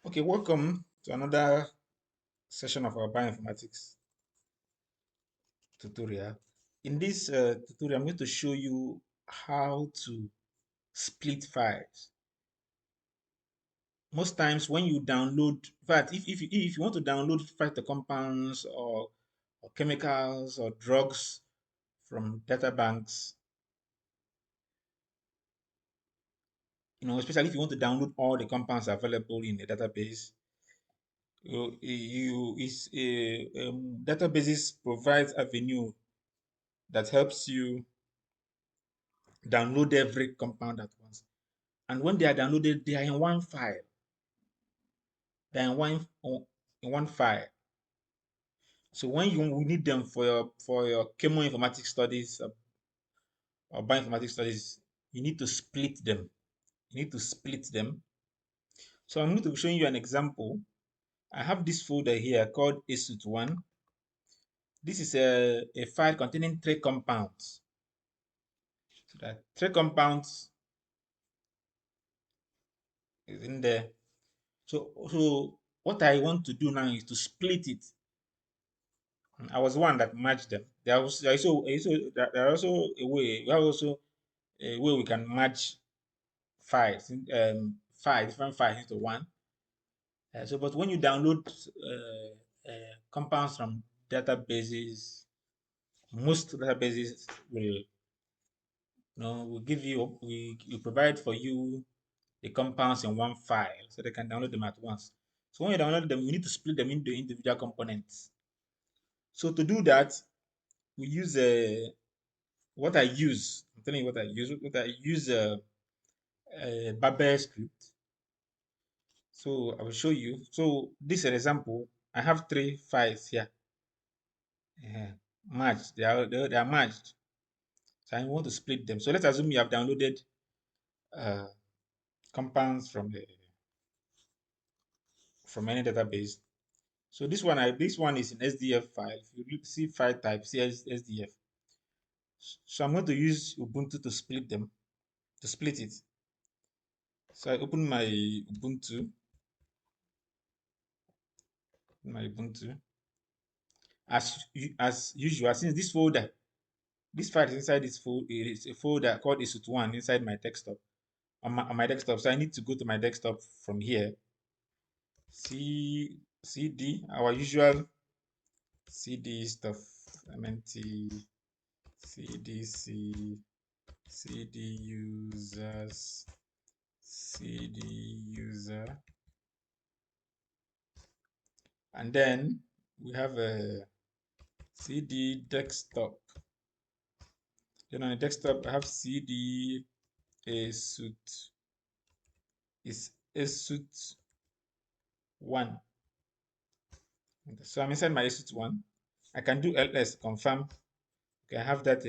Okay, welcome to another session of our bioinformatics tutorial. In this tutorial, I'm going to show you how to split files. Most times when you download, in fact, if you want to download phytocompounds or chemicals or drugs from data banks, especially if you want to download all the compounds available in the database, databases provides avenue that helps you download every compound at once. And when they are downloaded, they are in one file. They are in one file. So when you need them for your chemoinformatics studies or bioinformatics studies, you need to split them. You need to split them. So I'm going to be showing you an example. I have this folder here called ASUT1. This is a file containing three compounds. So that three compounds is in there. So what I want to do now is to split it. I was one that merged them. There are also a way. We have also a way we can merge five different files into one. But when you download compounds from databases, most databases will give you we provide for you the compounds in one file so they can download them at once. So when you download them, you need to split them into individual components. So to do that, we use what I use. I'm telling you what I use. What I use a Babel script. So I will show you. So this is an example. I have three files here. Merged. They are merged. So I want to split them. So let's assume you have downloaded uh, compounds from any database. So this one is in SDF file. If you see file type, see SDF. So I'm going to use Ubuntu to split them, to split it. So I open my Ubuntu. As usual, since this file is inside this folder, it is a folder called ASUT1 inside my desktop. On my desktop, so I need to go to my desktop from here. CD, our usual CD stuff, MNT, CDC, CD users, CD user, and then we have a CD desktop. Then on the desktop, I have CD ASUT is ASUT 1. So I'm inside my ASUT 1. I can do ls confirm. Okay, I have that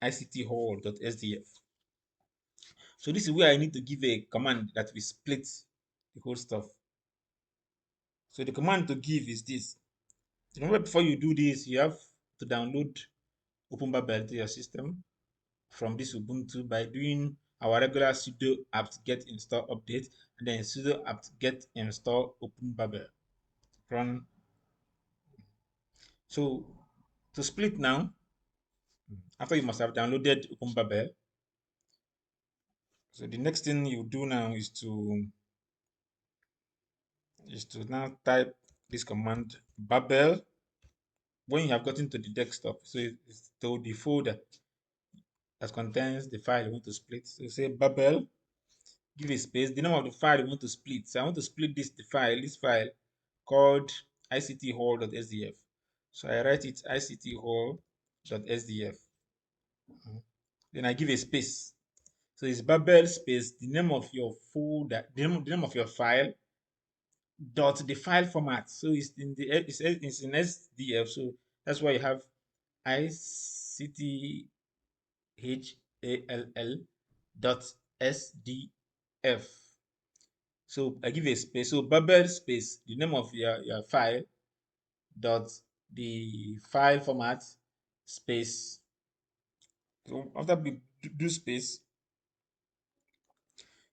icthole.sdf. So this is where I need to give a command that will split the whole stuff. So the command to give is this. Remember, before you do this, you have to download OpenBabel to your system from this Ubuntu by doing our regular sudo apt get install update and then sudo apt get install OpenBabel. Run. So to split now, after you must have downloaded OpenBabel, so the next thing you do now is to now type this command babel when you have gotten to the desktop. So it's to the folder that contains the file you want to split. So say babel, give a space, the name of the file you want to split. So I want to split this file called icthole.sdf. So I write it icthole.sdf. Then I give a space. So it's babel space, the name of your folder, the name of your file, dot the file format. So it's in SDF. So that's why you have icthall dot SDF. So I give a space. So Babel space, the name of your file, dot the file format space. So after we do space,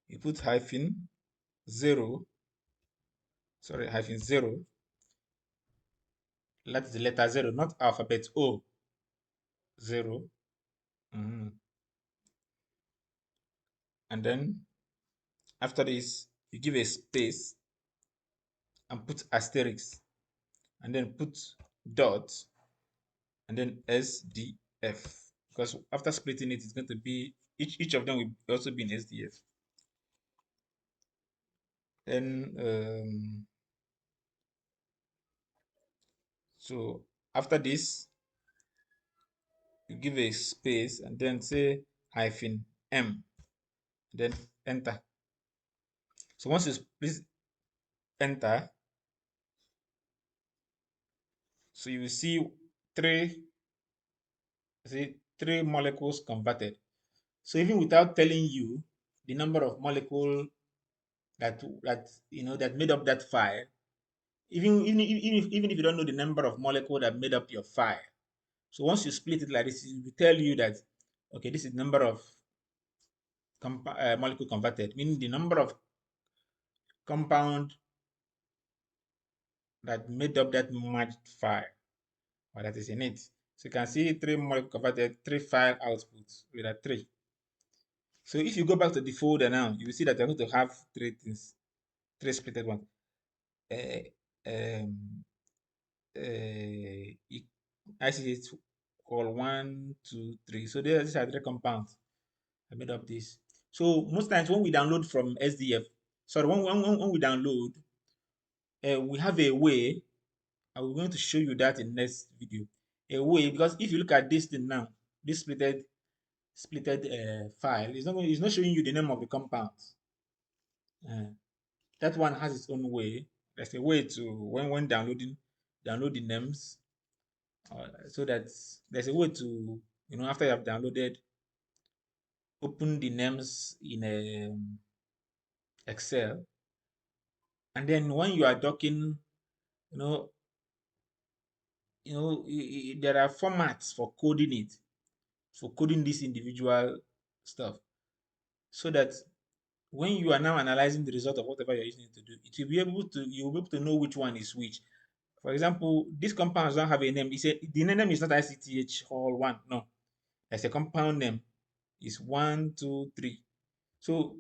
you put hyphen 0 sorry, hyphen zero. That's the letter zero, not alphabet O. Zero. Mhm. And then after this, you give a space and put asterisk, and then put dot, and then SDF. Because after splitting it, it's going to be each of them will also be in SDF. Then so after this, you give a space and then say hyphen M, then enter. So once you please enter, so you will see three three molecules converted. So even without telling you the number of molecule that made up that file, even if you don't know the number of molecule that made up your file, so once you split it like this, it will tell you that okay, this is the number of molecule converted, meaning the number of compound that made up that merged file or that is in it. So you can see three molecule converted, three file outputs with a three. So if you go back to the folder now, you will see that you're going to have three things, three splitted ones. Uh, um, ICH call 1, 2, 3. So these are three compounds. I made up this. So most times when we download from SDF, sorry, when we download, we have a way. I'm going to show you that in next video. A way, because if you look at this thing now, this splitted file, it's not showing you the name of the compounds. Uh, that one has its own way. There's a way to when downloading, download the names, so that there's a way to after you have downloaded, open the names in Excel, and then when you are docking, you know, there are formats for coding it, for coding this individual stuff, so that when you are now analyzing the result of whatever you're using it to do, it will be able to you will be able to know which one is which. For example, these compounds don't have a name. The name is not ICTH Hall 1. No, there's a compound name. Is 1, 2, 3. So